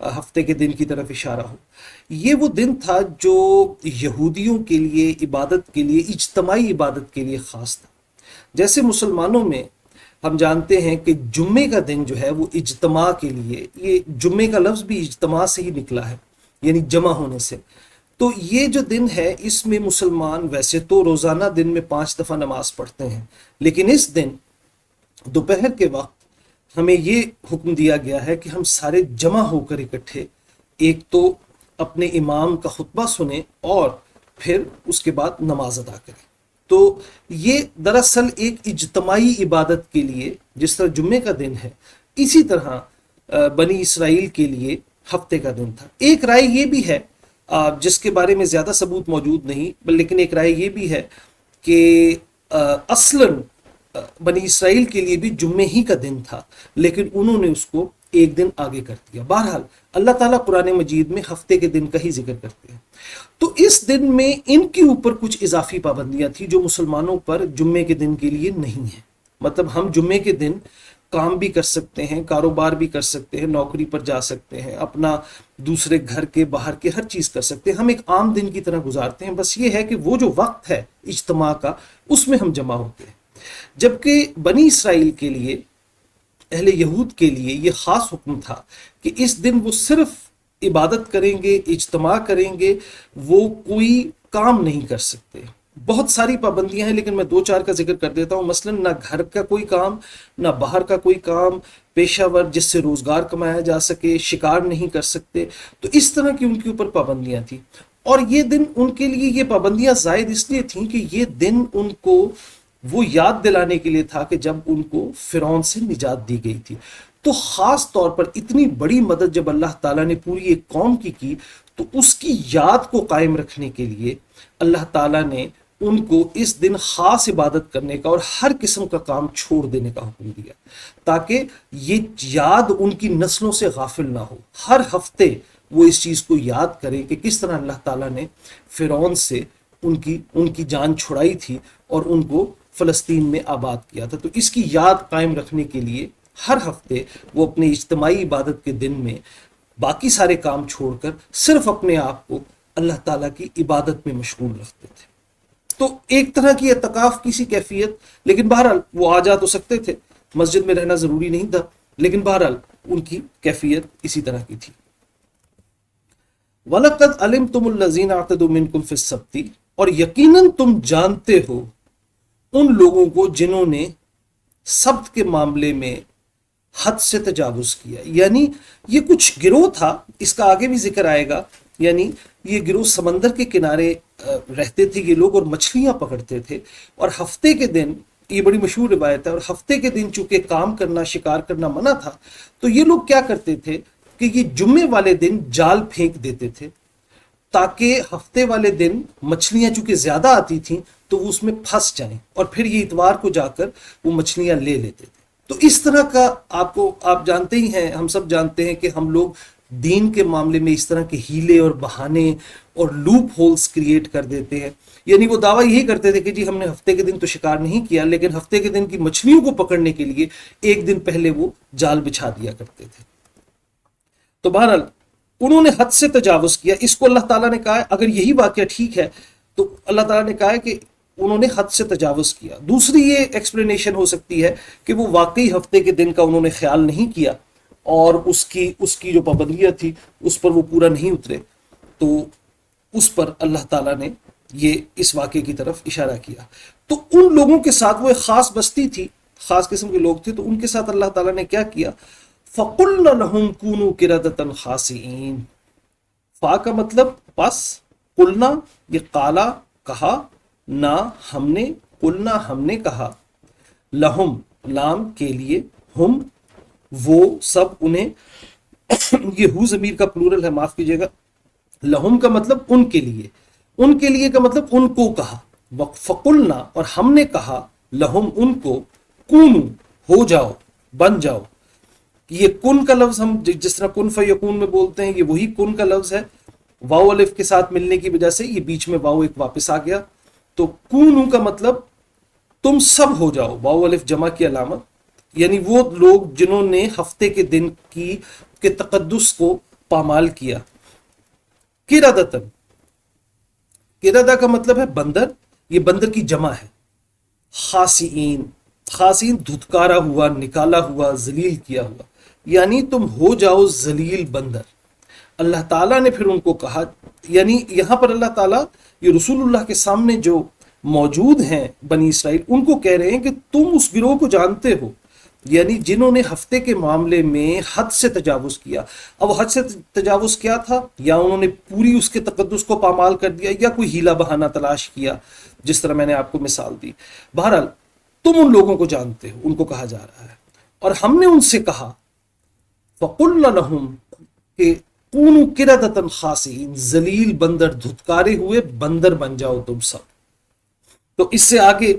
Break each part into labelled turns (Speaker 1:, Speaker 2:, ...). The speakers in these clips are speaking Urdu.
Speaker 1: ہفتے کے دن کی طرف اشارہ ہو. یہ وہ دن تھا جو یہودیوں کے لیے عبادت کے لیے، اجتماعی عبادت کے لیے خاص تھا. جیسے مسلمانوں میں ہم جانتے ہیں کہ جمعے کا دن جو ہے وہ اجتماع کے لیے، یہ جمعے کا لفظ بھی اجتماع سے ہی نکلا ہے، یعنی جمع ہونے سے. تو یہ جو دن ہے اس میں مسلمان ویسے تو روزانہ دن میں 5 دفعہ نماز پڑھتے ہیں، لیکن اس دن دوپہر کے وقت ہمیں یہ حکم دیا گیا ہے کہ ہم سارے جمع ہو کر اکٹھے ایک تو اپنے امام کا خطبہ سنیں اور پھر اس کے بعد نماز ادا کریں. تو یہ دراصل ایک اجتماعی عبادت کے لیے، جس طرح جمعے کا دن ہے اسی طرح بنی اسرائیل کے لیے ہفتے کا دن تھا. ایک رائے یہ بھی ہے جس کے بارے میں زیادہ ثبوت موجود نہیں، لیکن ایک رائے یہ بھی ہے کہ اصلاً بنی اسرائیل کے لیے بھی جمعے ہی کا دن تھا، لیکن انہوں نے اس کو ایک دن آگے کر دیا. بہرحال اللہ تعالیٰ قرآن مجید میں ہفتے کے دن کا ہی ذکر کرتے ہیں. تو اس دن میں ان کے اوپر کچھ اضافی پابندیاں تھیں جو مسلمانوں پر جمعے کے دن کے لیے نہیں ہیں. مطلب ہم جمعے کے دن کام بھی کر سکتے ہیں، کاروبار بھی کر سکتے ہیں، نوکری پر جا سکتے ہیں، اپنا دوسرے گھر کے باہر کے ہر چیز کر سکتے ہیں، ہم ایک عام دن کی طرح گزارتے ہیں. بس یہ ہے کہ وہ جو وقت ہے اجتماع کا اس میں ہم جمع ہوتے ہیں. جبکہ بنی اسرائیل کے لیے، اہل یہود کے لیے یہ خاص حکم تھا کہ اس دن وہ صرف عبادت کریں گے، اجتماع کریں گے، وہ کوئی کام نہیں کر سکتے. بہت ساری پابندیاں ہیں لیکن میں 2-4 کا ذکر کر دیتا ہوں. مثلا نہ گھر کا کوئی کام، نہ باہر کا کوئی کام، پیشہ ور جس سے روزگار کمایا جا سکے، شکار نہیں کر سکتے. تو اس طرح کی ان کے اوپر پابندیاں تھیں. اور یہ دن ان کے لیے یہ پابندیاں زائد اس لیے تھیں کہ یہ دن ان کو وہ یاد دلانے کے لیے تھا کہ جب ان کو فرعون سے نجات دی گئی تھی. تو خاص طور پر اتنی بڑی مدد جب اللہ تعالیٰ نے پوری ایک قوم کی تو اس کی یاد کو قائم رکھنے کے لیے اللہ تعالیٰ نے ان کو اس دن خاص عبادت کرنے کا اور ہر قسم کا کام چھوڑ دینے کا حکم دیا، تاکہ یہ یاد ان کی نسلوں سے غافل نہ ہو. ہر ہفتے وہ اس چیز کو یاد کریں کہ کس طرح اللہ تعالیٰ نے فرعون سے ان کی جان چھڑائی تھی اور ان کو فلسطین میں آباد کیا تھا. تو اس کی یاد قائم رکھنے کے لیے ہر ہفتے وہ اپنے اجتماعی عبادت کے دن میں باقی سارے کام چھوڑ کر صرف اپنے آپ کو اللہ تعالیٰ کی عبادت میں مشغول رکھتے تھے. تو ایک طرح کی اعتکاف کی سی کیفیت، لیکن بہرحال وہ آ جا تو سکتے تھے، مسجد میں رہنا ضروری نہیں تھا، لیکن بہرحال ان کی کیفیت اسی طرح کی تھی. وَلَقَدْ عَلِمْتُمُ الَّذِينَ اعْتَدُوا مِنْكُمْ فِي السَّبْتِ، اور یقیناً تم جانتے ہو ان لوگوں کو جنہوں نے سبت کے معاملے میں حد سے تجاوز کیا. یعنی یہ کچھ گروہ تھا، اس کا آگے بھی ذکر آئے گا. یعنی یہ گروہ سمندر کے کنارے رہتے تھے یہ لوگ اور مچھلیاں پکڑتے تھے، اور ہفتے کے دن، یہ بڑی مشہور روایت ہے، اور ہفتے کے دن چونکہ کام کرنا، شکار کرنا منع تھا، تو یہ لوگ کیا کرتے تھے کہ یہ جمعے والے دن جال پھینک دیتے تھے تاکہ ہفتے والے دن مچھلیاں چونکہ زیادہ آتی تھیں تو وہ اس میں پھنس جائیں، اور پھر یہ اتوار کو جا کر وہ مچھلیاں لے لیتے تھے. تو اس طرح کا آپ جانتے ہی ہیں، ہم سب جانتے ہیں کہ ہم لوگ دین کے معاملے میں اس طرح کے ہیلے اور بہانے اور لوپ ہولز کریٹ کر دیتے ہیں. یعنی وہ دعویٰ یہی کرتے تھے کہ جی ہم نے ہفتے کے دن تو شکار نہیں کیا، لیکن ہفتے کے دن کی مچھلیوں کو پکڑنے کے لیے ایک دن پہلے وہ جال بچھا دیا کرتے تھے. تو بہرحال انہوں نے حد سے تجاوز کیا. اس کو اللہ تعالیٰ نے کہا ہے، اگر یہی واقعہ ٹھیک ہے تو اللہ تعالیٰ نے کہا ہے کہ انہوں نے حد سے تجاوز کیا. دوسری یہ ایکسپلینیشن ہو سکتی ہے کہ وہ واقعی ہفتے کے دن کا انہوں نے خیال نہیں کیا اور اس کی جو پابندیاں تھی اس پر وہ پورا نہیں اترے، تو اس پر اللہ تعالیٰ نے یہ اس واقعے کی طرف اشارہ کیا. تو ان لوگوں کے ساتھ وہ ایک خاص بستی تھی، خاص قسم کے لوگ تھے، تو ان کے ساتھ اللہ تعالیٰ نے کیا کیا؟ فَقُلْنَا لَهُمْ كُونُوا قِرَدَةً خَاسِئِينَ. فا کا مطلب پس، قلنا یہ قالا کہا، نا ہم نے، قلنا ہم نے کہا، لہم لام کے لیے، ہم وہ سب، انہیں یہ ہو ضمیر کا پلورل ہے، معاف کیجیے گا. لہم کا مطلب ان کے لیے، ان کے لیے کا مطلب ان کو کہا. فقلنا اور ہم نے کہا، لہم ان کو، کونو ہو جاؤ، بن جاؤ. یہ کن کا لفظ ہم جس طرح کن فیکون میں بولتے ہیں، یہ وہی کن کا لفظ ہے. واو الف کے ساتھ ملنے کی وجہ سے یہ بیچ میں واو ایک واپس آ گیا. تو کونو کا مطلب تم سب ہو جاؤ، واو الف جمع کی علامت. یعنی وہ لوگ جنہوں نے ہفتے کے دن کے تقدس کو پامال کیا. قردتن، قردہ کا مطلب ہے بندر، یہ بندر کی جمع ہے. خاسئین، خاسئین دھتکارا ہوا، نکالا ہوا، ذلیل کیا ہوا، یعنی تم ہو جاؤ ذلیل بندر. اللہ تعالیٰ نے پھر ان کو کہا، یعنی یہاں پر اللہ تعالیٰ یہ رسول اللہ کے سامنے جو موجود ہیں بنی اسرائیل، ان کو کہہ رہے ہیں کہ تم اس گروہ کو جانتے ہو، یعنی جنہوں نے ہفتے کے معاملے میں حد سے تجاوز کیا. اب حد سے تجاوز کیا تھا؟ یا انہوں نے پوری اس کے تقدس کو پامال کر دیا، یا کوئی ہیلا بہانہ تلاش کیا، جس طرح میں نے آپ کو مثال دی. بہرحال تم ان لوگوں کو جانتے ہو، ان کو کہا جا رہا ہے. اور ہم نے ان سے کہا فَقُلْنَا لَهُمْ کہ کونوا قردۃ خاسئین، ذلیل بندر، دھتکارے ہوئے بندر بن جاؤ تم سب. تو اس سے آگے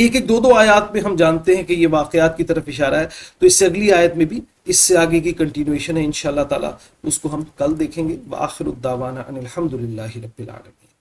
Speaker 1: ایک ایک دو آیات میں ہم جانتے ہیں کہ یہ واقعات کی طرف اشارہ ہے. تو اس سے اگلی آیت میں بھی اس سے آگے کی کنٹینویشن ہے انشاءاللہ تعالی، اس کو ہم کل دیکھیں گے. وآخر الدعوانا ان الحمد للہ رب العالمین.